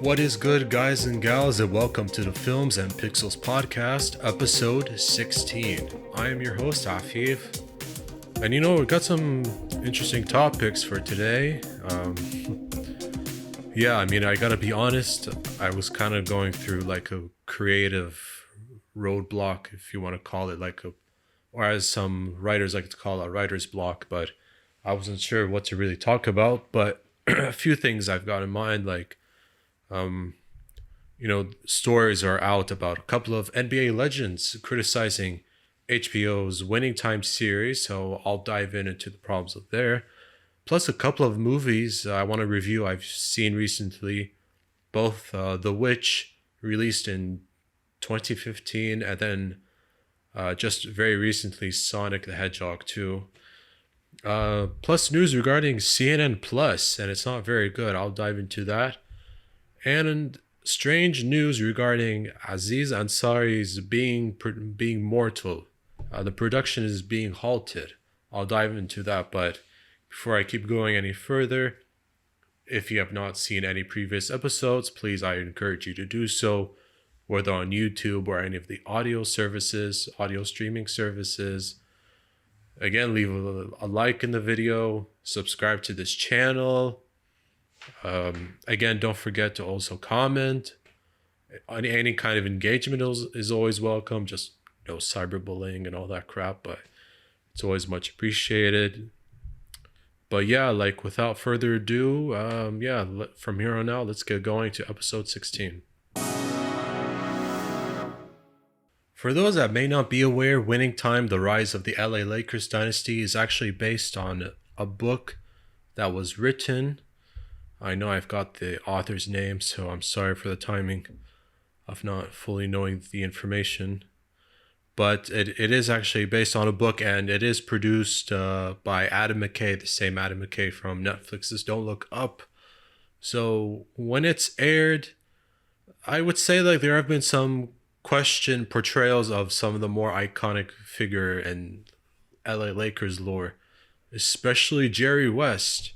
What is good, guys and gals, and welcome to the Films and Pixels podcast, episode 16. I am your host, Afif. And we've got some interesting topics for today. I gotta be honest, I was kind of going through like a creative roadblock, if you want to call it, or as some writers like to call it, a writer's block, but I wasn't sure what to really talk about. But a few things I've got in mind, stories are out about a couple of NBA legends criticizing HBO's Winning Time series, so I'll dive into the problems of there. Plus a couple of movies I want to review I've seen recently, both The Witch, released in 2015, and then just very recently Sonic the Hedgehog 2. Plus news regarding CNN Plus, and it's not very good. I'll dive into that. And strange news regarding Aziz Ansari's being mortal. The production is being halted. I'll dive into that, but before I keep going any further, if you have not seen any previous episodes, please, I encourage you to do so, whether on YouTube or any of the audio streaming services. Again, leave a like in the video, subscribe to this channel. Again, don't forget to also comment. Any kind of engagement is always welcome. Just no cyberbullying and all that crap, but it's always much appreciated. But yeah, without further ado, from here on out, let's get going to episode 16. For those that may not be aware, Winning Time: The Rise of the LA Lakers Dynasty is actually based on a book that was written. I know I've got the author's name, so I'm sorry for the timing of not fully knowing the information. But it is actually based on a book, and it is produced by Adam McKay, the same Adam McKay from Netflix's Don't Look Up. So when it's aired, I would say there have been some questioned portrayals of some of the more iconic figure in LA Lakers lore, especially Jerry West.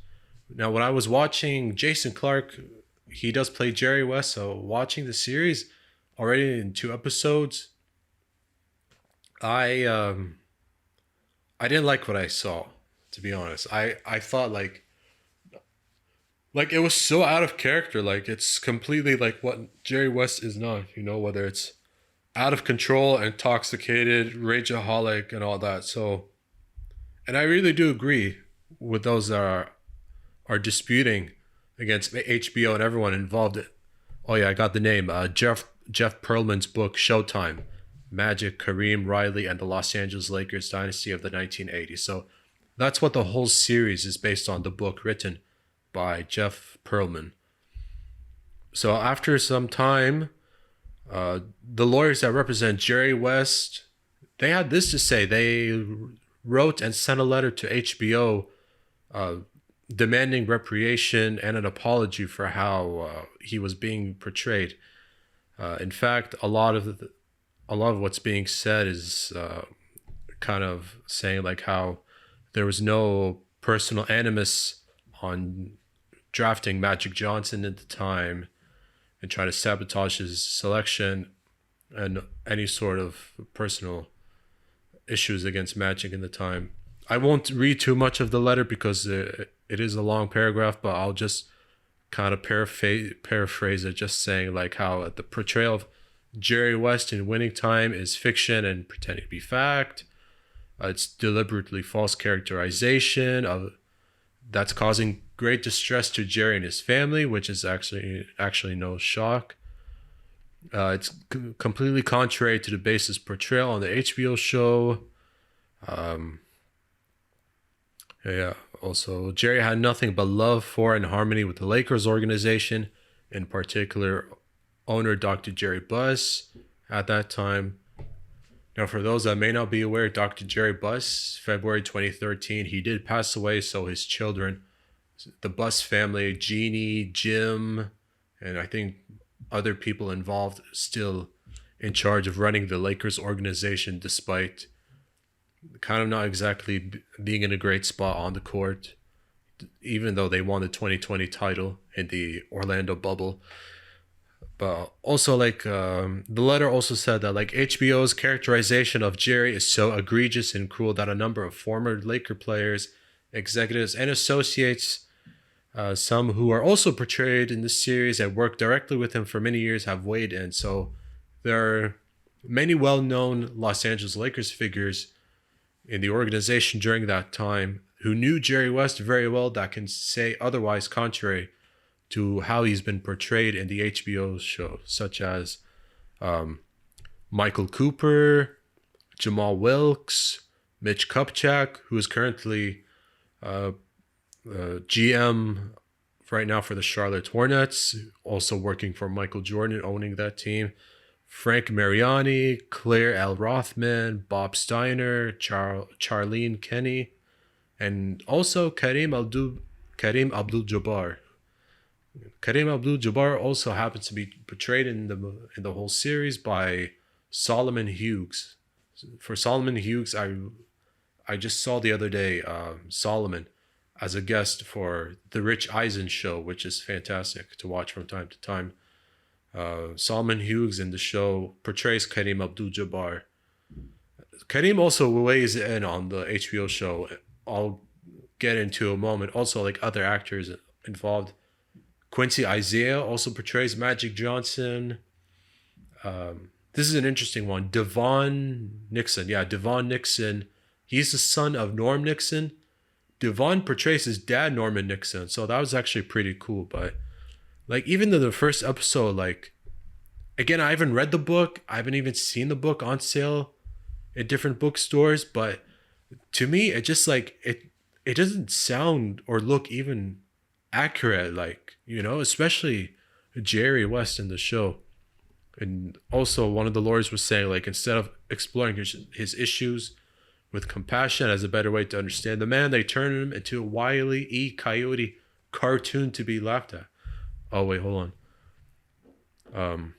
Now, when I was watching Jason Clarke, he does play Jerry West, so watching the series already in 2 episodes, I didn't like what I saw, to be honest. I thought like it was so out of character. It's completely what Jerry West is not, whether it's out of control, intoxicated, rageaholic, and all that. So, and I really do agree with those that are disputing against HBO and everyone involved. Oh yeah, I got the name. Jeff Pearlman's book, Showtime: Magic, Kareem, Riley, and the Los Angeles Lakers Dynasty of the 1980s. So that's what the whole series is based on, the book written by Jeff Pearlman. So after some time, the lawyers that represent Jerry West, they had this to say. They wrote and sent a letter to HBO demanding reparation and an apology for how he was being portrayed. In fact, a lot of what's being said is kind of saying how there was no personal animus on drafting Magic Johnson at the time and trying to sabotage his selection and any sort of personal issues against Magic in the time. I won't read too much of the letter because it is a long paragraph, but I'll just kind of paraphrase it, just saying how the portrayal of Jerry West in Winning Time is fiction and pretending to be fact. It's deliberately false characterization that's causing great distress to Jerry and his family, which is actually no shock. It's completely contrary to the basis portrayal on the HBO show. Also, Jerry had nothing but love for and harmony with the Lakers organization, in particular owner Dr. Jerry Buss at that time. Now, for those that may not be aware, Dr. Jerry Buss, February 2013, he did pass away, so his children, the Buss family, Jeannie, Jim, and I think other people involved, still in charge of running the Lakers organization, despite kind of not exactly being in a great spot on the court, even though they won the 2020 title in the Orlando bubble. But also, like, the letter also said that, like, HBO's characterization of Jerry is so egregious and cruel that a number of former Laker players, executives, and associates, some who are also portrayed in the series and worked directly with him for many years, have weighed in. So there are many well-known Los Angeles Lakers figures in the organization during that time who knew Jerry West very well that can say otherwise, contrary to how he's been portrayed in the HBO show, such as Michael Cooper, Jamal Wilkes, Mitch Kupchak, who is currently GM right now for the Charlotte Hornets, also working for Michael Jordan, owning that team. Frank Mariani, Claire L. Rothman, Bob Steiner, Charlene Kenny, and also Kareem Abdul-Jabbar. Kareem Abdul-Jabbar also happens to be portrayed in the whole series by Solomon Hughes. For Solomon Hughes, I just saw the other day Solomon as a guest for the Rich Eisen show, which is fantastic to watch from time to time. Solomon Hughes in the show portrays Kareem Abdul-Jabbar. Kareem also weighs in on the HBO show. I'll get into a moment. Also, like, other actors involved. Quincy Isaiah also portrays Magic Johnson. This is an interesting one. Devon Nixon. Yeah, Devon Nixon. He's the son of Norm Nixon. Devon portrays his dad, Norman Nixon. So that was actually pretty cool. But, like, even though the first episode, like, again, I haven't read the book. I haven't even seen the book on sale at different bookstores. But to me, it just, like, it doesn't sound or look even accurate, like, you know, especially Jerry West in the show. And also one of the lawyers was saying, like, instead of exploring his issues with compassion as a better way to understand the man, they turned him into a Wile E. Coyote cartoon to be laughed at. Oh, wait, hold on.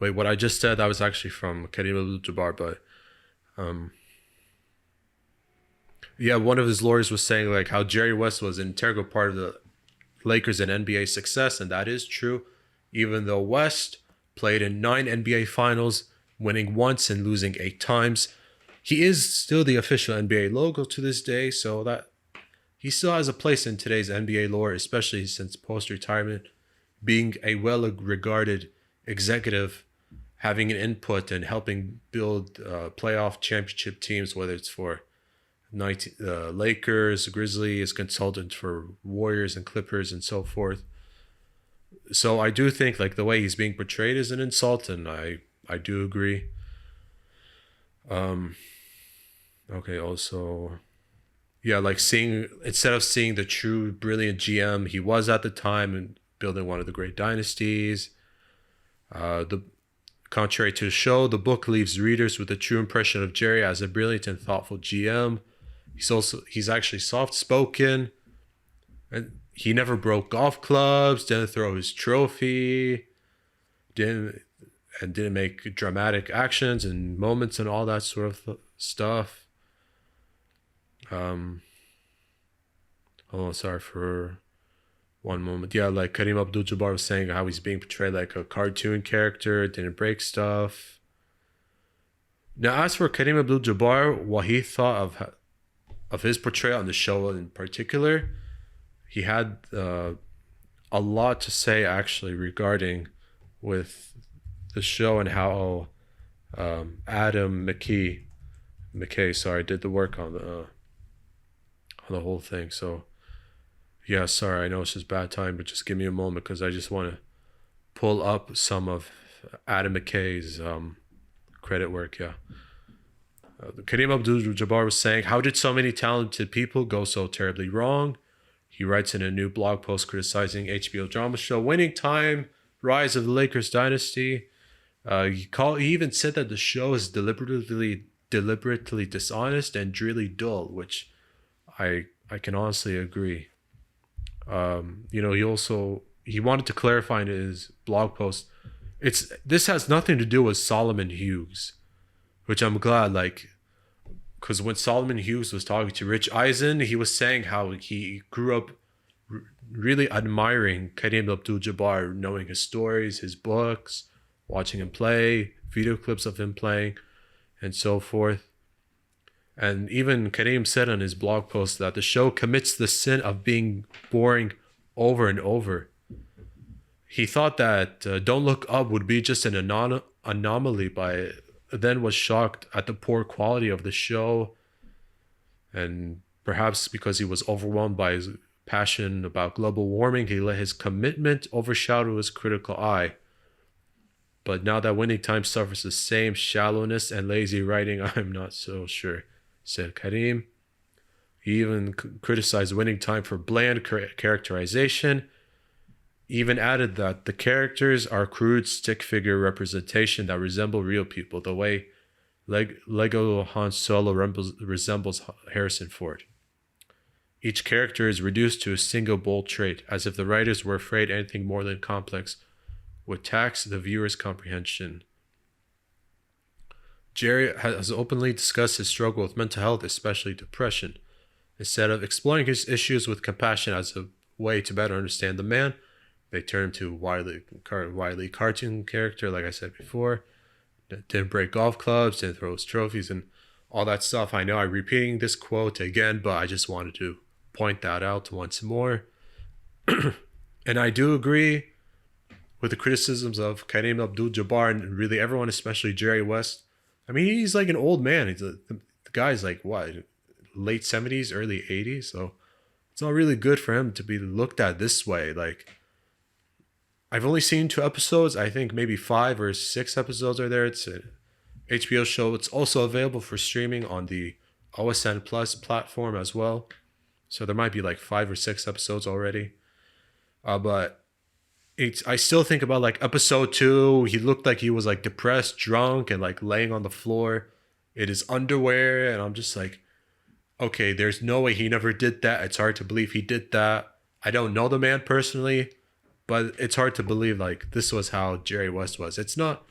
Wait, what I just said, that was actually from Kareem Abdul-Jabbar, but yeah, one of his lawyers was saying, like, how Jerry West was an integral part of the Lakers and NBA success, and that is true. Even though West played in 9 NBA finals, winning once and losing 8 times, he is still the official NBA logo to this day, so that he still has a place in today's NBA lore, especially since post-retirement, being a well-regarded executive, having an input and helping build playoff championship teams, whether it's for Lakers, Grizzlies, consultant for Warriors and Clippers and so forth. So I do think, like, the way he's being portrayed is an insult, and I do agree. Okay, also, yeah, like, instead of seeing the true brilliant GM he was at the time and building one of the great dynasties, the contrary to the show, the book leaves readers with a true impression of Jerry as a brilliant and thoughtful GM. He's actually soft-spoken, and he never broke golf clubs, didn't throw his trophy, didn't make dramatic actions and moments and all that sort of stuff. Hold on, sorry for one moment. Yeah, like Kareem Abdul-Jabbar was saying how he's being portrayed like a cartoon character, didn't break stuff. Now, as for Kareem Abdul-Jabbar, what he thought of his portrayal on the show in particular, he had a lot to say actually regarding with the show and how Adam McKay, did the work on the whole thing. So yeah, sorry, I know it's just bad time, but just give me a moment because I just want to pull up some of Adam McKay's credit work. Yeah. Kareem Abdul-Jabbar was saying, how did so many talented people go so terribly wrong? He writes in a new blog post criticizing HBO drama show Winning Time, Rise of the Lakers Dynasty. He even said that the show is deliberately dishonest and really dull, which I can honestly agree. You know, he wanted to clarify in his blog post, this has nothing to do with Solomon Hughes, which I'm glad, like, because when Solomon Hughes was talking to Rich Eisen, he was saying how he grew up really admiring Kareem Abdul-Jabbar, knowing his stories, his books, watching him play, video clips of him playing, and so forth. And even Kareem said on his blog post that the show commits the sin of being boring over and over. He thought that Don't Look Up would be just an anomaly, but then was shocked at the poor quality of the show. And perhaps because he was overwhelmed by his passion about global warming, he let his commitment overshadow his critical eye. But now that Winning Time suffers the same shallowness and lazy writing, I'm not so sure, said Kareem. He even criticized Winning Time for bland characterization. Even added that the characters are crude stick figure representation that resemble real people, the way Lego Han Solo resembles Harrison Ford. Each character is reduced to a single bold trait, as if the writers were afraid anything more than complex would tax the viewer's comprehension. Jerry has openly discussed his struggle with mental health, especially depression. Instead of exploring his issues with compassion as a way to better understand the man, they turned to Wiley cartoon character, like I said before. Didn't break golf clubs, didn't throw his trophies, and all that stuff. I know I'm repeating this quote again, but I just wanted to point that out once more. And I do agree with the criticisms of Kareem Abdul-Jabbar and really everyone, especially Jerry West. I mean, he's like an old man. The guy's like, what, late 70s, early 80s? So it's not really good for him to be looked at this way. Like, I've only seen 2 episodes. I think maybe 5 or 6 episodes are there. It's an HBO show. It's also available for streaming on the OSN Plus platform as well. So there might be like 5 or 6 episodes already. But I still think about like episode 2. He looked like he was like depressed, drunk, and like laying on the floor in his underwear. And I'm just like, okay, there's no way he never did that. It's hard to believe he did that. I don't know the man personally, but it's hard to believe like this was how Jerry West was. It's not,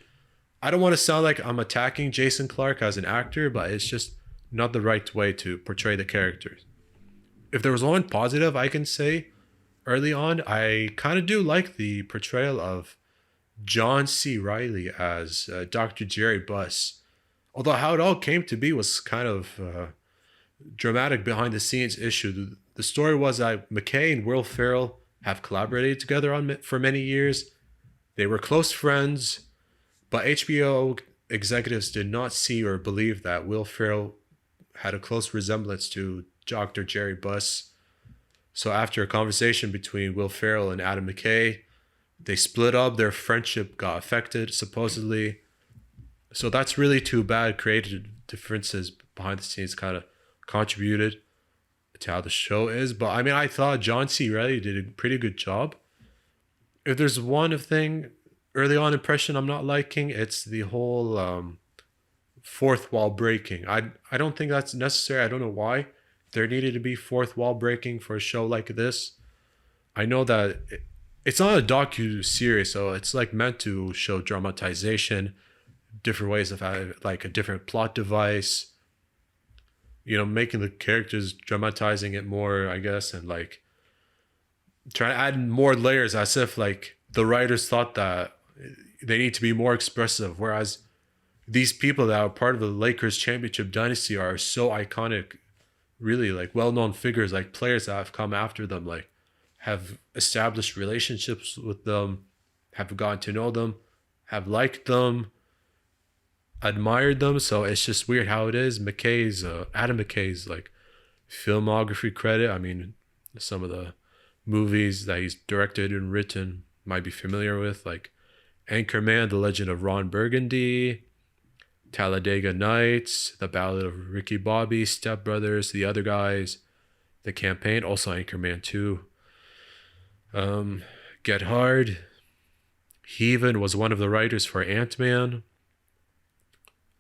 I don't want to sound like I'm attacking Jason Clarke as an actor, but it's just not the right way to portray the characters. If there was one positive I can say early on, I kind of do like the portrayal of John C. Reilly as Dr. Jerry Buss. Although how it all came to be was kind of dramatic behind the scenes issue. The story was that McKay and Will Ferrell have collaborated together for many years. They were close friends, but HBO executives did not see or believe that Will Ferrell had a close resemblance to Dr. Jerry Buss. So after a conversation between Will Ferrell and Adam McKay, they split up. Their friendship got affected, supposedly. So that's really too bad. Creative differences behind the scenes kind of contributed to how the show is. But I mean, I thought John C. Reilly did a pretty good job. If there's one thing early on impression I'm not liking, it's the whole fourth wall breaking. I don't think that's necessary. I don't know why there needed to be fourth wall breaking for a show like this. I know that it's not a docu-series, so it's like meant to show dramatization, different ways of having like a different plot device, you know, making the characters, dramatizing it more, I guess, and like trying to add more layers as if like the writers thought that they need to be more expressive, whereas these people that are part of the Lakers championship dynasty are so iconic, really like well-known figures, like players that have come after them, like have established relationships with them, have gotten to know them, have liked them, admired them. So it's just weird how it is. Adam McKay's like filmography credit, I mean, some of the movies that he's directed and written might be familiar with, like Anchorman, The Legend of Ron Burgundy, Talladega Nights, The Ballad of Ricky Bobby, Step Brothers, The Other Guys, The Campaign, also Anchorman 2, Get Hard. He even was one of the writers for Ant-Man,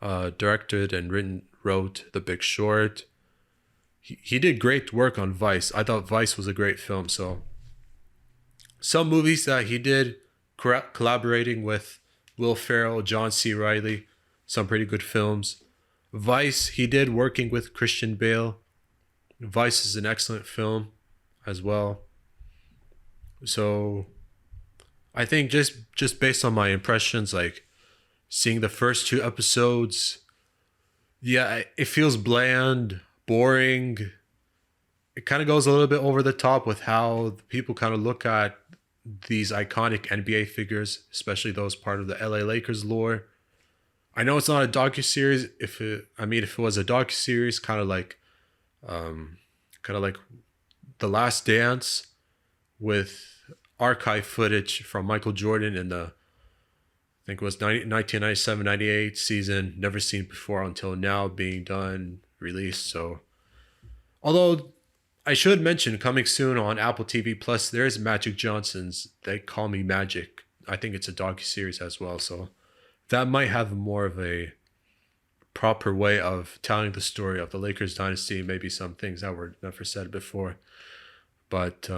directed and wrote The Big Short. He did great work on Vice. I thought Vice was a great film. So some movies that he did collaborating with Will Ferrell, John C. Reilly, some pretty good films. Vice, he did working with Christian Bale. Vice is an excellent film as well. So I think just based on my impressions, like seeing the first two episodes, yeah, it feels bland, boring. It kind of goes a little bit over the top with how people kind of look at these iconic NBA figures, especially those part of the LA Lakers lore. I know it's not a docu series. If it was a docu series, kind of like The Last Dance with archive footage from Michael Jordan in the, I think it was 1997-98 season, never seen before until now, being done, released. So, although I should mention, coming soon on Apple TV Plus, there is Magic Johnson's They Call Me Magic. I think it's a docu series as well, so that might have more of a proper way of telling the story of the Lakers dynasty. Maybe some things that were never said before, but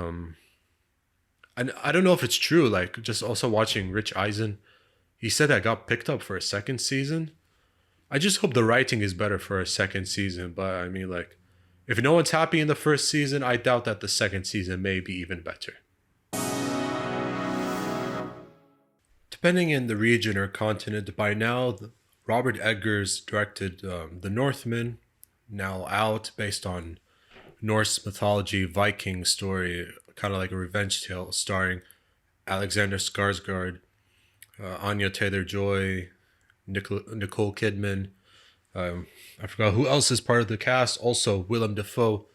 I don't know if it's true. Like, just also watching Rich Eisen, he said that got picked up for a second season. I just hope the writing is better for a second season. But I mean, like, if no one's happy in the first season, I doubt that the second season may be even better. Depending in the region or continent, by now, Robert Eggers directed The Northmen, now out, based on Norse mythology, Viking story, kind of like a revenge tale, starring Alexander Skarsgård, Anya-Taylor Joy, Nicole Kidman. I forgot who else is part of the cast. Also, Willem Dafoe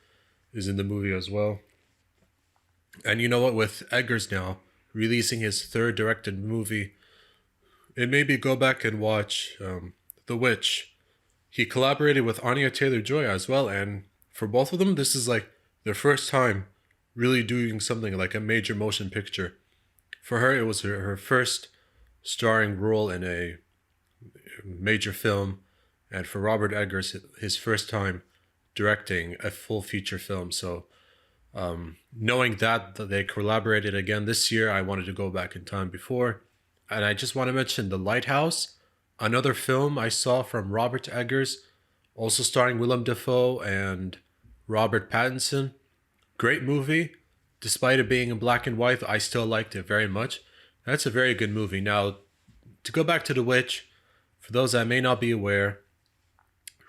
is in the movie as well. And you know what? With Eggers now releasing his third directed movie, it made me go back and watch The Witch. He collaborated with Anya Taylor Joy as well, and for both of them, this is like their first time really doing something like a major motion picture. For her, it was her first starring role in a major film, and for Robert Eggers, his first time directing a full feature film. So, knowing that they collaborated again this year, I wanted to go back in time before. And I just want to mention The Lighthouse, another film I saw from Robert Eggers, also starring Willem Dafoe and Robert Pattinson. Great movie. Despite it being in black and white, I still liked it very much. That's a very good movie. Now, to go back to The Witch, for those that may not be aware,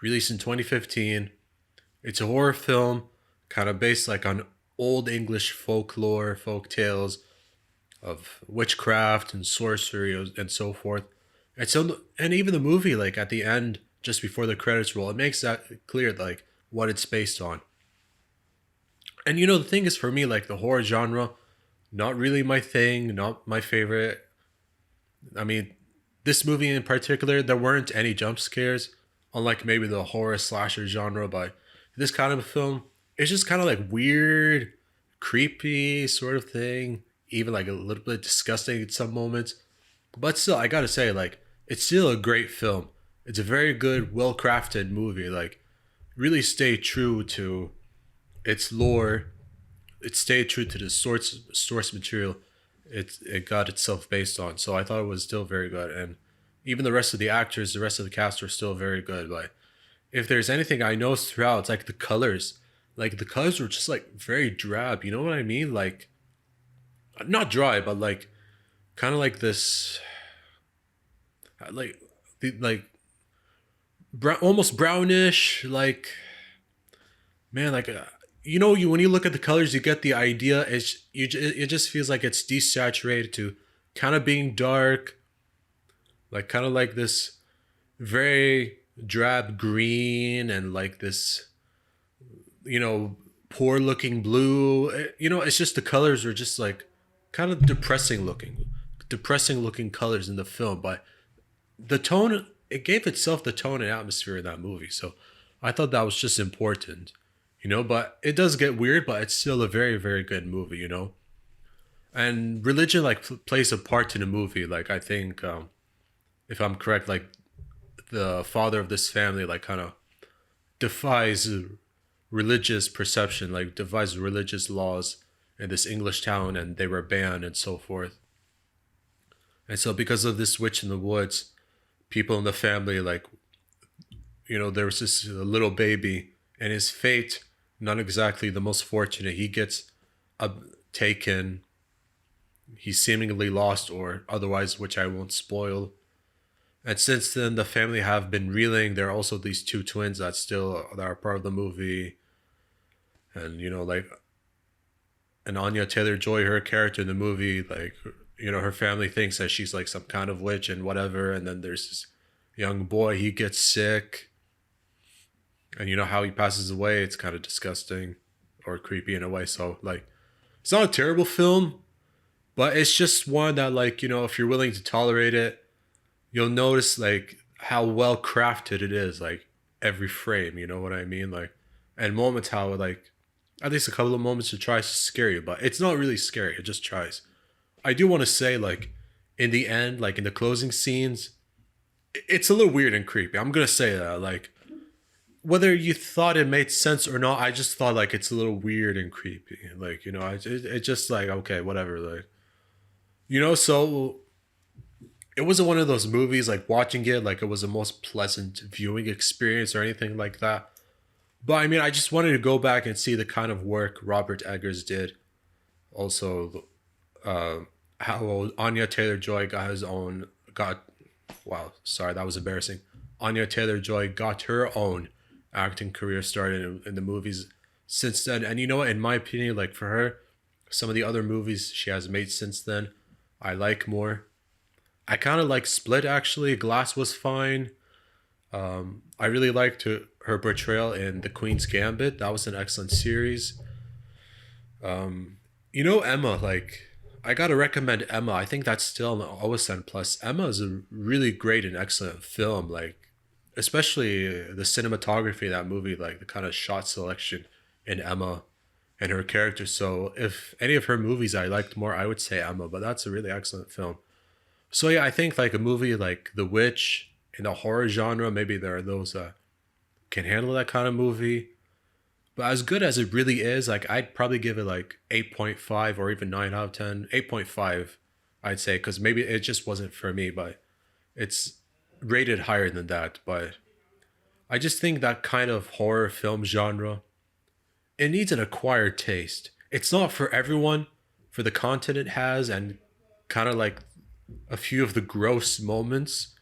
released in 2015, it's a horror film, kind of based like on old English folklore, folk tales of witchcraft and sorcery and so forth. And even the movie, like at the end, just before the credits roll, it makes that clear, like what it's based on. And the thing is, for me, like the horror genre, not really my thing, not my favorite. I mean, this movie in particular, there weren't any jump scares, unlike maybe the horror slasher genre. But this kind of film, it's just kind of like weird, creepy sort of thing, even like a little bit disgusting at some moments. But still, I gotta say, like, it's still a great film. It's a very good, well crafted movie. Like, really stayed true to its lore. It stayed true to the source material it got itself based on. So I thought it was still very good. And even the rest of the actors, the rest of the cast were still very good. But if there's anything I noticed throughout, it's like the colors. Like the colors were just like very drab. You know what I mean? Like, not dry, but like kind of like this, like almost brownish. Like, man, like you when you look at the colors, you get the idea. It just feels like it's desaturated to kind of being dark, like kind of like this very drab green and like this, poor looking blue. It's just the colors are just like kind of depressing looking colors in the film, but the tone, it gave itself the tone and atmosphere in that movie. So I thought that was just important, but it does get weird, but it's still a very, very good movie, and religion like plays a part in the movie. Like, I think, if I'm correct, like the father of this family, like kind of defies religious perception, like defies religious laws in this English town, and they were banned and so forth. And so because of this witch in the woods, people in the family, like, there was this little baby, and his fate, not exactly the most fortunate. He gets taken, he's seemingly lost or otherwise, which I won't spoil. And since then, the family have been reeling. There are also these two twins that are part of the movie, and like and Anya-Taylor Joy, her character in the movie, like her family thinks that she's like some kind of witch and whatever. And then there's this young boy, he gets sick, and how he passes away. It's kind of disgusting or creepy in a way. So like, it's not a terrible film, but it's just one that like if you're willing to tolerate it, you'll notice like how well crafted it is, like every frame, you know what I mean? Like, and moments how like at least a couple of moments it tries to scare you, but it's not really scary, it just tries. I do want to say like in the end, like in the closing scenes, it's a little weird and creepy. I'm gonna say that. Like whether you thought it made sense or not, I just thought like it's a little weird and creepy. Like, it just like, okay, whatever. Like, so it wasn't one of those movies like watching it like it was the most pleasant viewing experience or anything like that. But I mean, I just wanted to go back and see the kind of work Robert Eggers did. Also, how Anya-Taylor Joy wow, sorry, that was embarrassing. Anya-Taylor Joy got her own acting career started in the movies since then. And in my opinion, like for her, some of the other movies she has made since then, I like more. I kind of like Split actually. Glass was fine. I really liked her portrayal in The Queen's Gambit. That was an excellent series. Emma, like, I gotta recommend Emma. I think that's still an OSN Plus. Emma is a really great and excellent film. Like, especially the cinematography in that movie, like the kind of shot selection in Emma and her character. So if any of her movies I liked more, I would say Emma, but that's a really excellent film. So yeah, I think like a movie like The Witch in the horror genre, maybe there are those that can handle that kind of movie. But as good as it really is, like I'd probably give it like 8.5 or even 9 out of 10. 8.5, I'd say, because maybe it just wasn't for me, but it's rated higher than that. But I just think that kind of horror film genre, it needs an acquired taste. It's not for everyone, for the content it has and kind of like a few of the gross moments.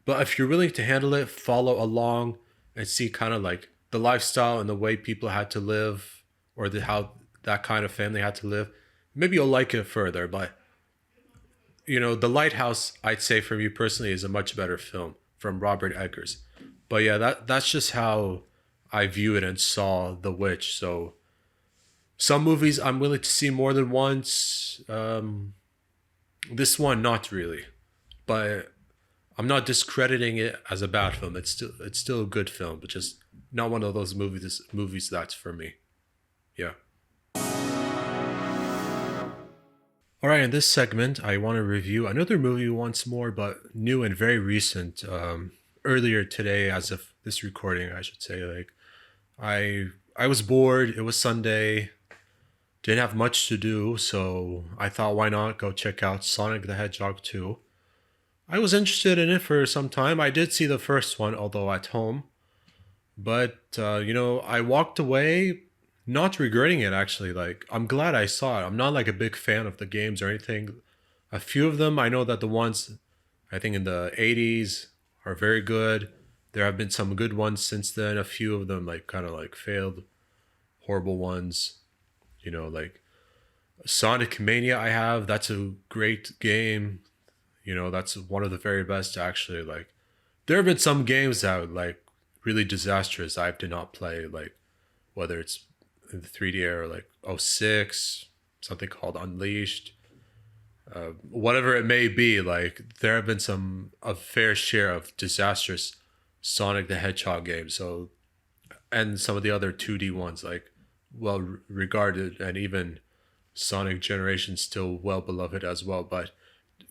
But if you're willing to handle it, follow along and see kind of like the lifestyle and the way people had to live or how that kind of family had to live, maybe you'll like it further. But, The Lighthouse, I'd say for me personally, is a much better film from Robert Eggers. But yeah, that's just how I view it and saw The Witch. So some movies I'm willing to see more than once. This one, not really. But I'm not discrediting it as a bad film. It's still a good film, but just not one of those movies that's for me. Yeah. All right, in this segment, I want to review another movie once more, but new and very recent. Earlier today, as of this recording, I should say, like I was bored. It was Sunday. Didn't have much to do, so I thought, why not go check out Sonic the Hedgehog 2. I was interested in it for some time. I did see the first one, although at home. But, I walked away not regretting it, actually. Like, I'm glad I saw it. I'm not, like, a big fan of the games or anything. A few of them, I know that the ones, I think in the 80s are very good. There have been some good ones since then. A few of them, like, kind of, like, failed. Horrible ones. Like, Sonic Mania that's a great game. That's one of the very best, actually. Like, there have been some games that, like, really disastrous I did not play, like whether it's in the 3D era, like '06, something called Unleashed, whatever it may be. Like there have been a fair share of disastrous Sonic the Hedgehog games. So, and some of the other 2D ones, like well regarded, and even Sonic Generation still well beloved as well. But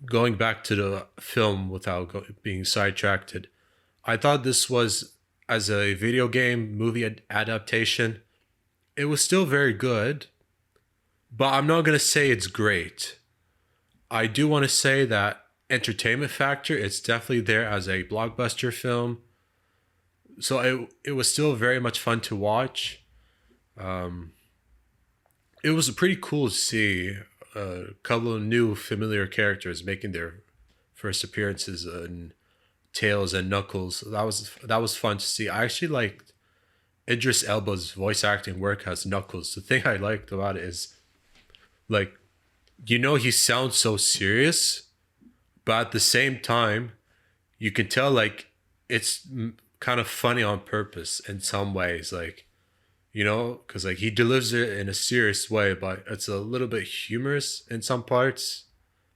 going back to the film without being sidetracked, I thought this was, as a video game movie adaptation, it was still very good, but I'm not going to say it's great. I do want to say that entertainment factor, it's definitely there as a blockbuster film. So it was still very much fun to watch. It was pretty cool to see, a couple of new familiar characters making their first appearances in Tails and Knuckles. That was fun to see. I actually liked Idris Elba's voice acting work as Knuckles. The thing I liked about it is like he sounds so serious, but at the same time, you can tell like it's kind of funny on purpose in some ways, like because like he delivers it in a serious way, but it's a little bit humorous in some parts.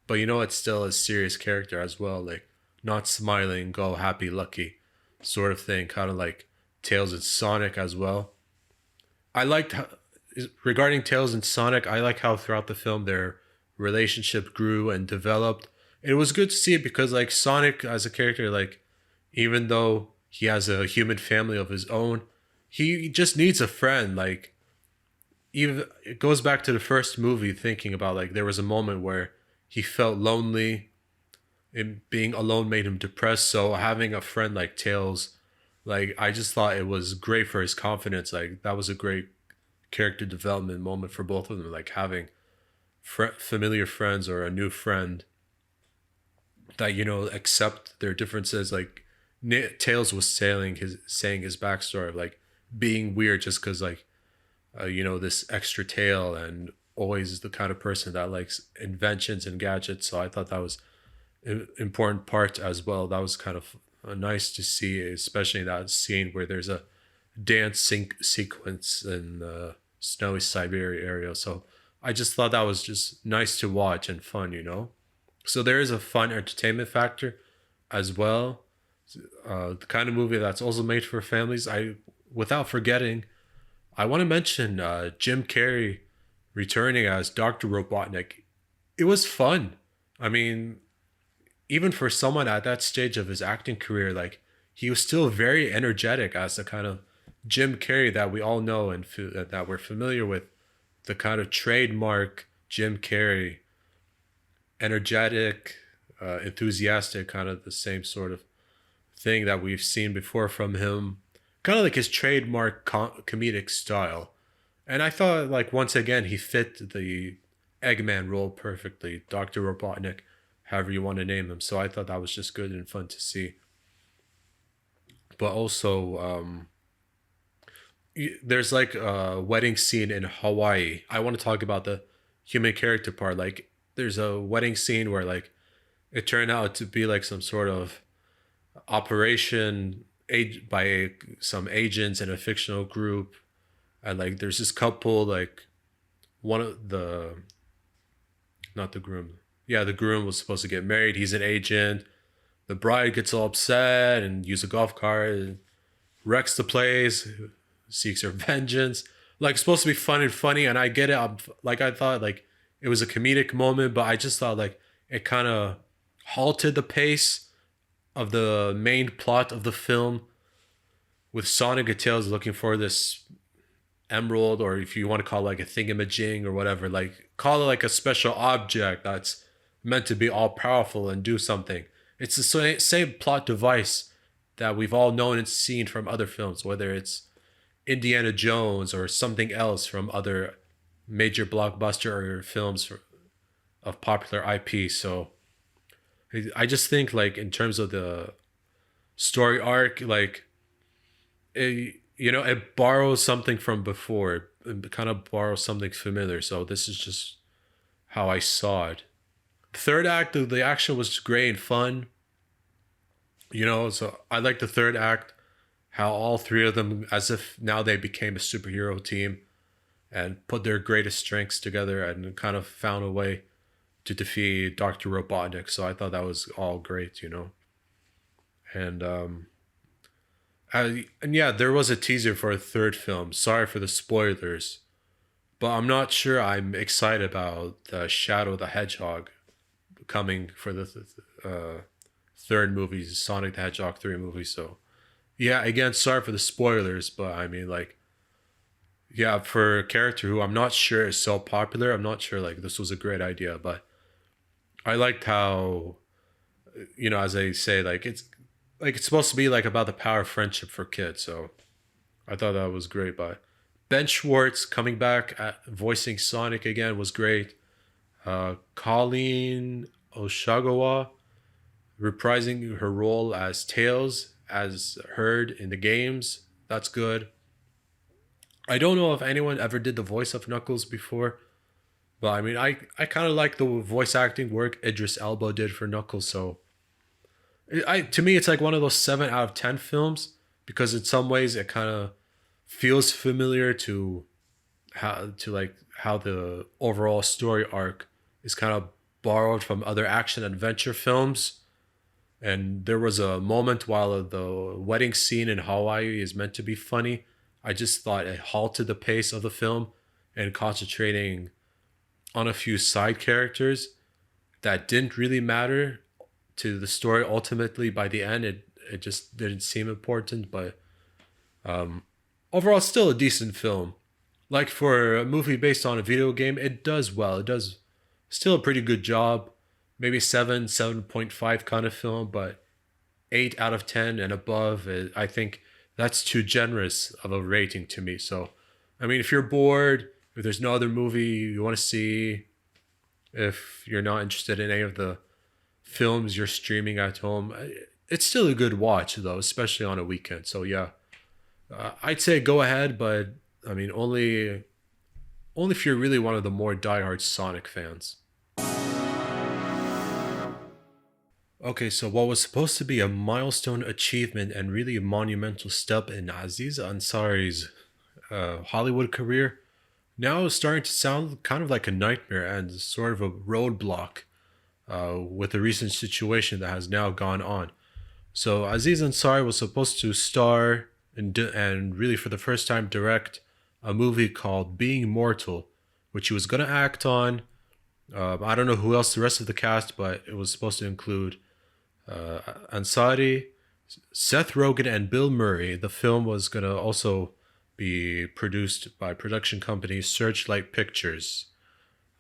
But it's still a serious character as well, like not smiling, go happy, lucky, sort of thing, kind of like Tails and Sonic as well. I liked how, regarding Tails and Sonic, I like how throughout the film their relationship grew and developed. It was good to see it because like Sonic as a character, like even though he has a human family of his own, he just needs a friend. Like even it goes back to the first movie, thinking about like there was a moment where he felt lonely and being alone made him depressed. So having a friend like Tails, like I just thought it was great for his confidence. Like that was a great character development moment for both of them, like having familiar friends or a new friend that accept their differences. Like Tails was saying his backstory of like being weird just because like this extra tail, and always is the kind of person that likes inventions and gadgets. So I thought that was an important part as well. That was kind of nice to see, especially in that scene where there's a dance sequence in the snowy Siberia area. So I just thought that was just nice to watch and fun. So there is a fun entertainment factor as well. The kind of movie that's also made for families. Without forgetting, I want to mention Jim Carrey returning as Dr. Robotnik. It was fun. I mean, even for someone at that stage of his acting career, like he was still very energetic as the kind of Jim Carrey that we all know and that we're familiar with. The kind of trademark Jim Carrey, energetic, enthusiastic, kind of the same sort of thing that we've seen before from him. Kind of like his trademark comedic style. And I thought, like, once again, he fit the Eggman role perfectly, Dr. Robotnik, however you want to name him. So I thought that was just good and fun to see. But also, there's like a wedding scene in Hawaii. I want to talk about the human character part. Like, there's a wedding scene where, like, it turned out to be like some sort of operation by some agents in a fictional group. And like there's this couple, like one of the not the groom, yeah, the groom was supposed to get married, he's an agent. The bride gets all upset and uses a golf cart and wrecks the place, seeks her vengeance. Like it's supposed to be fun and funny, and I get it. I thought like it was a comedic moment, but I just thought like it kind of halted the pace of the main plot of the film, with Sonic and Tails looking for this emerald, or if you want to call it like a thingamajig or whatever, like call it like a special object that's meant to be all powerful and do something. It's the same plot device that we've all known and seen from other films, whether it's Indiana Jones or something else from other major blockbuster or films of popular IP. So I just think like in terms of the story arc, like it borrows something from before. It kind of borrows something familiar. So this is just how I saw it. Third act, the action was great and fun. So I like the third act, how all three of them, as if now they became a superhero team and put their greatest strengths together and kind of found a way to defeat Dr. Robotnik. So I thought that was all great, And and yeah, there was a teaser for a third film. Sorry for the spoilers, but I'm not sure I'm excited about the Shadow the Hedgehog coming for the third movie, Sonic the Hedgehog 3 movie. So yeah, again, sorry for the spoilers, but I mean like, yeah, for a character who I'm not sure is so popular, I'm not sure like this was a great idea, but I liked how, as I say, like it's supposed to be like about the power of friendship for kids. So I thought that was great. But Ben Schwartz coming back at voicing Sonic again was great. Colleen Oshagawa reprising her role as Tails, as heard in the games. That's good. I don't know if anyone ever did the voice of Knuckles before, but I mean, I kind of like the voice acting work Idris Elba did for Knuckles. So, to me, it's like one of those 7 out of 10 films because in some ways it kind of feels familiar to how the overall story arc is kind of borrowed from other action adventure films. And there was a moment while the wedding scene in Hawaii is meant to be funny. I just thought it halted the pace of the film and concentrating on a few side characters that didn't really matter to the story ultimately. By the end, it just didn't seem important, but overall, it's still a decent film. Like for a movie based on a video game, it does well. It does still a pretty good job. Maybe 7.5 kind of film, but 8 out of 10 and above, I think that's too generous of a rating to me. So, I mean, if you're bored, if there's no other movie you want to see, if you're not interested in any of the films you're streaming at home, it's still a good watch though, especially on a weekend. So yeah, I'd say go ahead, but I mean, only if you're really one of the more diehard Sonic fans. Okay, so what was supposed to be a milestone achievement and really a monumental step in Aziz Ansari's Hollywood career now is starting to sound kind of like a nightmare and sort of a roadblock with the recent situation that has now gone on. So Aziz Ansari was supposed to star and really for the first time direct a movie called Being Mortal, which he was going to act on. I don't know who else the rest of the cast, but it was supposed to include Ansari, Seth Rogen, and Bill Murray. The film was going to also be produced by production company Searchlight Pictures.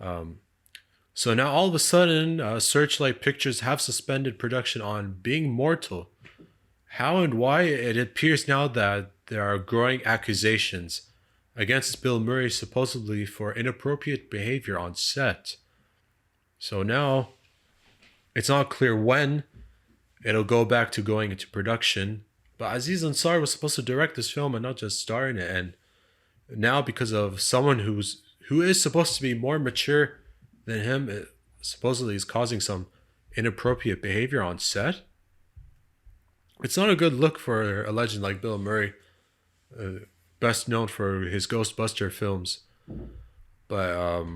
So now all of a sudden, Searchlight Pictures have suspended production on Being Mortal. How and why? It appears now that there are growing accusations against Bill Murray supposedly for inappropriate behavior on set. So now it's not clear when it'll go back to going into production. But Aziz Ansari was supposed to direct this film and not just star in it. And now because of someone who is supposed to be more mature than him, it supposedly is causing some inappropriate behavior on set. It's not a good look for a legend like Bill Murray, best known for his Ghostbuster films. But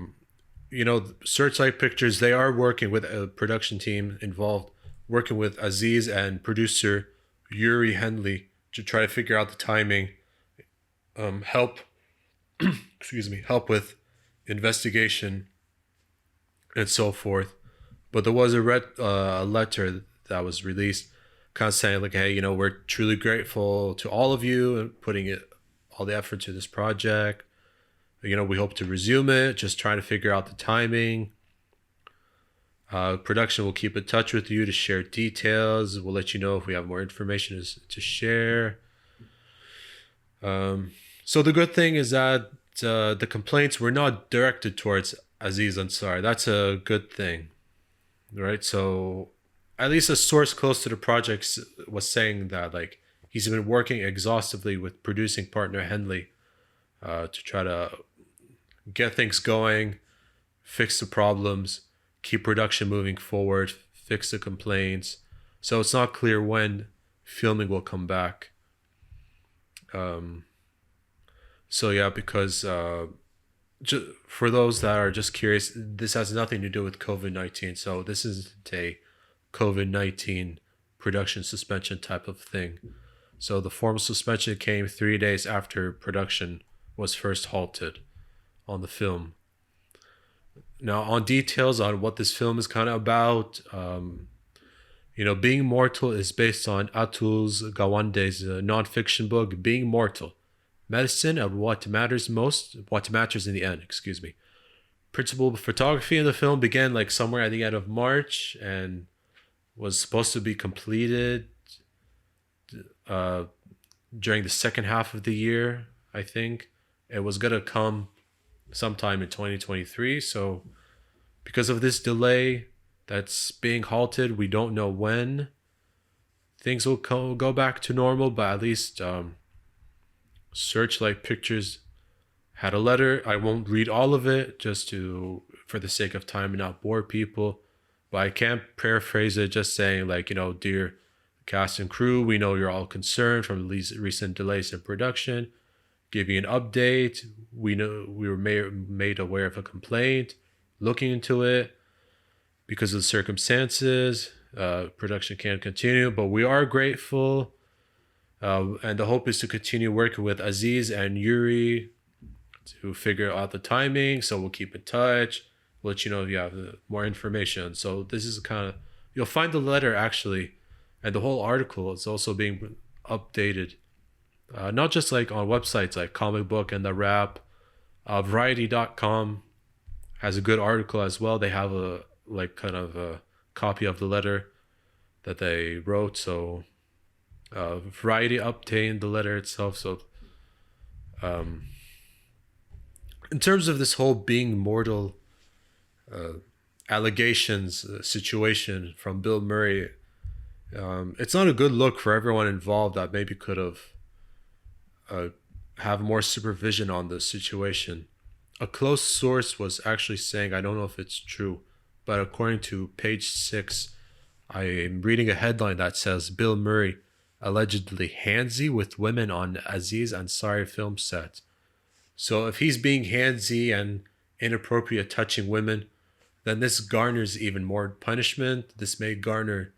Searchlight Pictures, they are working with a production team involved, working with Aziz and producer Yuri Henley to try to figure out the timing, help help with investigation and so forth. But there was a letter that was released kind of saying like, hey, we're truly grateful to all of you and putting all the effort to this project. We hope to resume it, just trying to figure out the timing. Production will keep in touch with you to share details. We'll let you know if we have more information to share. So the good thing is that the complaints were not directed towards Aziz Ansari. That's a good thing, right? So at least a source close to the project was saying that like he's been working exhaustively with producing partner Henley to try to get things going, fix the problems, keep production moving forward, fix the complaints. So it's not clear when filming will come back. So yeah, because for those that are just curious, this has nothing to do with COVID-19. So this isn't a COVID-19 production suspension type of thing. So the formal suspension came 3 days after production was first halted on the film. Now, on details on what this film is kind of about, Being Mortal is based on Atul Gawande's nonfiction book, Being Mortal, Medicine and What Matters in the End, Principal photography in the film began like somewhere at the end of March and was supposed to be completed during the second half of the year, I think. It was going to come sometime in 2023, so because of this delay that's being halted, we don't know when things will go back to normal, but at least Searchlight Pictures had a letter. I won't read all of it just for the sake of time and not bore people, but I can paraphrase it just saying like, dear cast and crew, we know you're all concerned from these recent delays in production. Give you an update. We know we were made aware of a complaint, looking into it. Because of the circumstances, production can't continue, but we are grateful. And the hope is to continue working with Aziz and Yuri to figure out the timing. So we'll keep in touch. We'll let you know if you have more information. So this is you'll find the letter actually, and the whole article is also being updated. Not just like on websites like Comic Book and The Wrap. Variety.com has a good article as well. They have a copy of the letter that they wrote. So Variety obtained the letter itself. So in terms of this whole being mortal allegations situation from Bill Murray, it's not a good look for everyone involved that maybe could have more supervision on the situation. A close source was actually saying, I don't know if it's true, but according to page 6, I am reading a headline that says Bill Murray allegedly handsy with women on Aziz Ansari film set. So if he's being handsy and inappropriate touching women, then this garners even more punishment. This may garner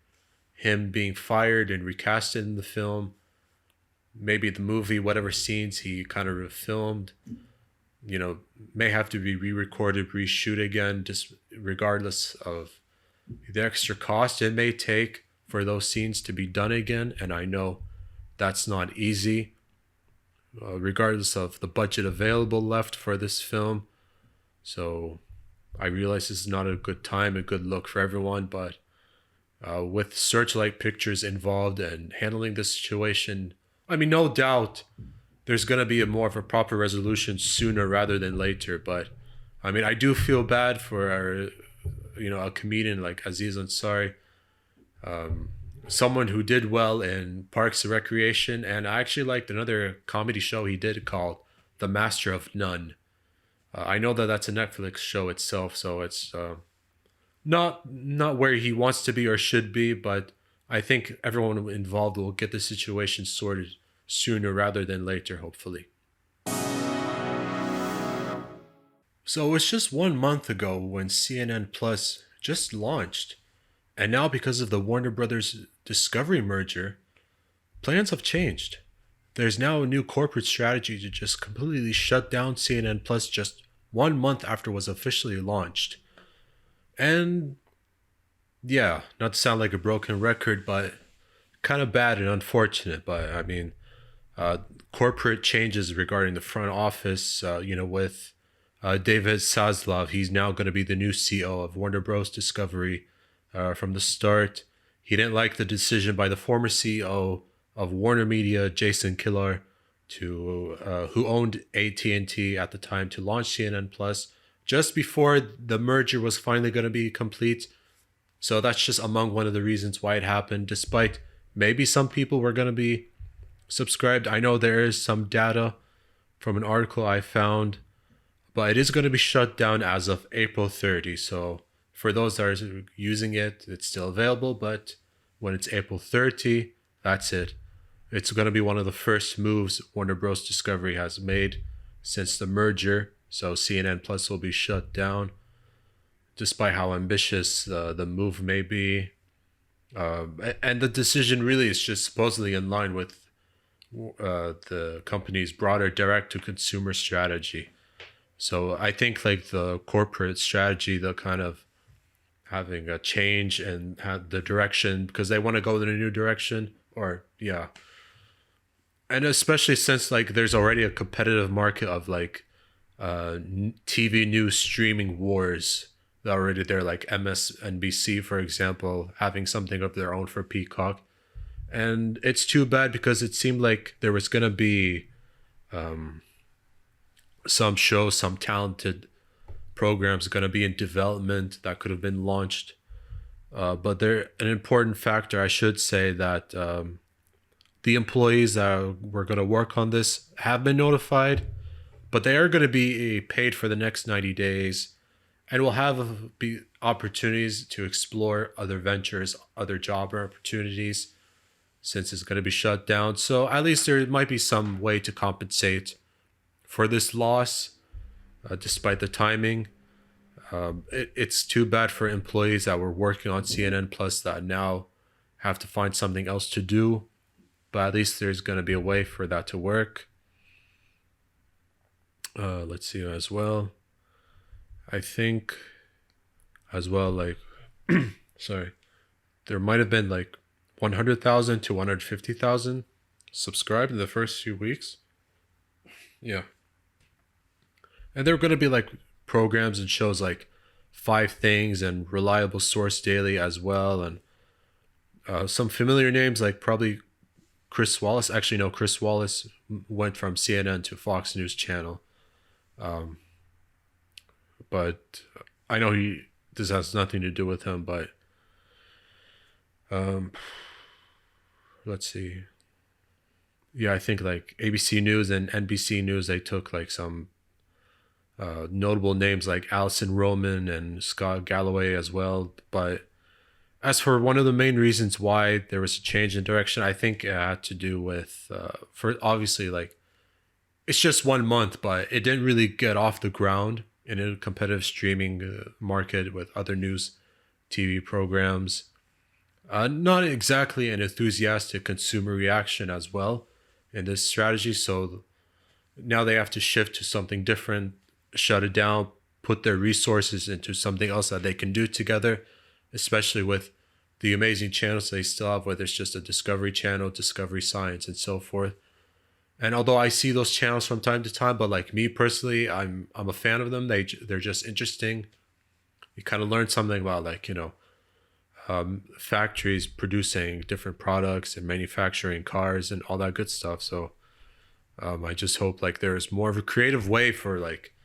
him being fired and recasted in the film. Maybe the movie, whatever scenes he kind of filmed, may have to be re-recorded, reshoot again, just regardless of the extra cost it may take for those scenes to be done again. And I know that's not easy, regardless of the budget available left for this film. So I realize this is not a good time, a good look for everyone, but with Searchlight Pictures involved and handling this situation, I mean, no doubt there's going to be more of a proper resolution sooner rather than later. But I mean, I do feel bad for a comedian like Aziz Ansari, someone who did well in Parks and Recreation. And I actually liked another comedy show he did called The Master of None. I know that that's a Netflix show itself, so it's not where he wants to be or should be, but I think everyone involved will get the situation sorted sooner rather than later, hopefully. So it's just 1 month ago when CNN Plus just launched, and now because of the Warner Brothers Discovery merger, plans have changed. There's now a new corporate strategy to just completely shut down CNN Plus just 1 month after it was officially launched. And yeah, not to sound like a broken record, but kind of bad and unfortunate. But I mean, corporate changes regarding the front office, with David Zaslav, he's now going to be the new CEO of Warner Bros. Discovery. From the start, he didn't like the decision by the former CEO of Warner Media, Jason Kilar, who owned AT&T at the time, to launch CNN Plus just before the merger was finally going to be complete. So that's just among one of the reasons why it happened, despite maybe some people were going to be subscribed. I know there is some data from an article I found, but it is going to be shut down as of April 30. So for those that are using it, it's still available, but when it's April 30, that's it. It's going to be one of the first moves Warner Bros. Discovery has made since the merger. So CNN Plus will be shut down, despite how ambitious the move may be. And the decision really is just supposedly in line with the company's broader direct-to-consumer strategy. So I think like the corporate strategy, the kind of having a change and the direction, because they want to go in a new direction, and especially since like there's already a competitive market of like TV news streaming wars that are already there, like MSNBC, for example, having something of their own for Peacock. And it's too bad because it seemed like there was going to be some shows, some talented programs going to be in development that could have been launched. But they're an important factor. I should say that the employees that were going to work on this have been notified, but they are going to be paid for the next 90 days and will have be opportunities to explore other ventures, other job opportunities, since it's going to be shut down. So at least there might be some way to compensate for this loss, despite the timing. It's too bad for employees that were working on CNN Plus that now have to find something else to do, but at least there's going to be a way for that to work. Let's see as well. I think as well, like, sorry, there might have been like 100,000 to 150,000 subscribed in the first few weeks. Yeah. And there are going to be like programs and shows like 5 Things and Reliable Source Daily as well. And some familiar names like probably Chris Wallace. Actually, no, Chris Wallace went from CNN to Fox News Channel. But I know this has nothing to do with him, but let's see. Yeah, I think like ABC News and NBC News, they took like some notable names like Alison Roman and Scott Galloway as well. But as for one of the main reasons why there was a change in direction, I think it had to do with, for obviously like, it's just 1 month, but it didn't really get off the ground in a competitive streaming market with other news TV programs. Not exactly an enthusiastic consumer reaction as well in this strategy. So now they have to shift to something different, shut it down, put their resources into something else that they can do together, especially with the amazing channels they still have, whether it's just a Discovery Channel, Discovery Science, and so forth. And although I see those channels from time to time, but like me personally, I'm a fan of them. They're just interesting. You kind of learn something about like, factories producing different products and manufacturing cars and all that good stuff. So I just hope like there's more of a creative way for like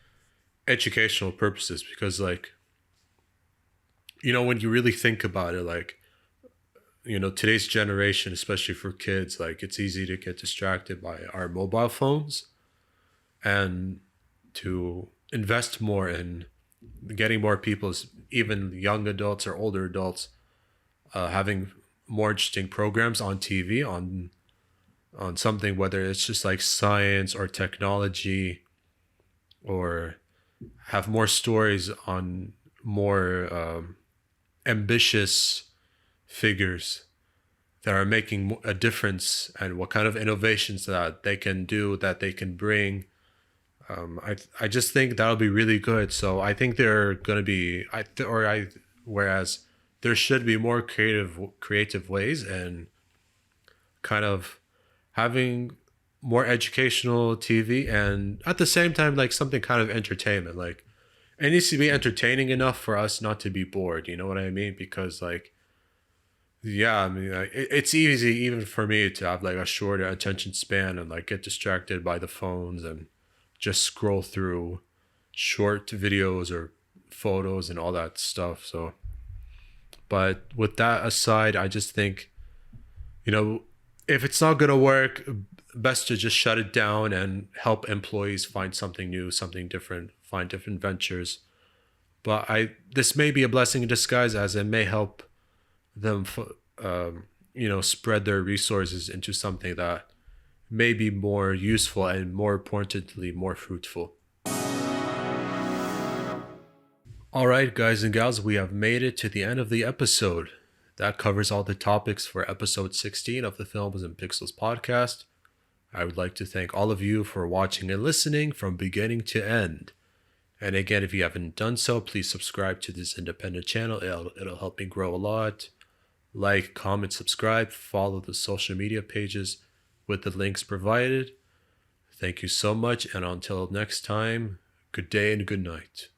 educational purposes, because like, when you really think about it, like, today's generation, especially for kids, like it's easy to get distracted by our mobile phones, and to invest more in getting more people, even young adults or older adults, having more interesting programs on TV on something, whether it's just like science or technology, or have more stories on more ambitious figures that are making a difference, and what kind of innovations that they can do, that they can bring. I just think that'll be really good. So I think they're going to be, whereas there should be more creative ways, and kind of having more educational TV, and at the same time, like something kind of entertainment. Like it needs to be entertaining enough for us not to be bored. You know what I mean? Because like, yeah, I mean, like, it's easy even for me to have like a shorter attention span and like get distracted by the phones and just scroll through short videos or photos and all that stuff. So, but with that aside, I just think, if it's not going to work, best to just shut it down and help employees find something new, something different, find different ventures. But this may be a blessing in disguise, as it may help them, spread their resources into something that may be more useful and, more importantly, more fruitful. All right, guys and gals, we have made it to the end of the episode. That covers all the topics for episode 16 of the Films and Pixels podcast. I would like to thank all of you for watching and listening from beginning to end. And again, if you haven't done so, please subscribe to this independent channel. It'll help me grow a lot. Like, comment, subscribe, follow the social media pages with the links provided. Thank you so much, and until next time, good day and good night.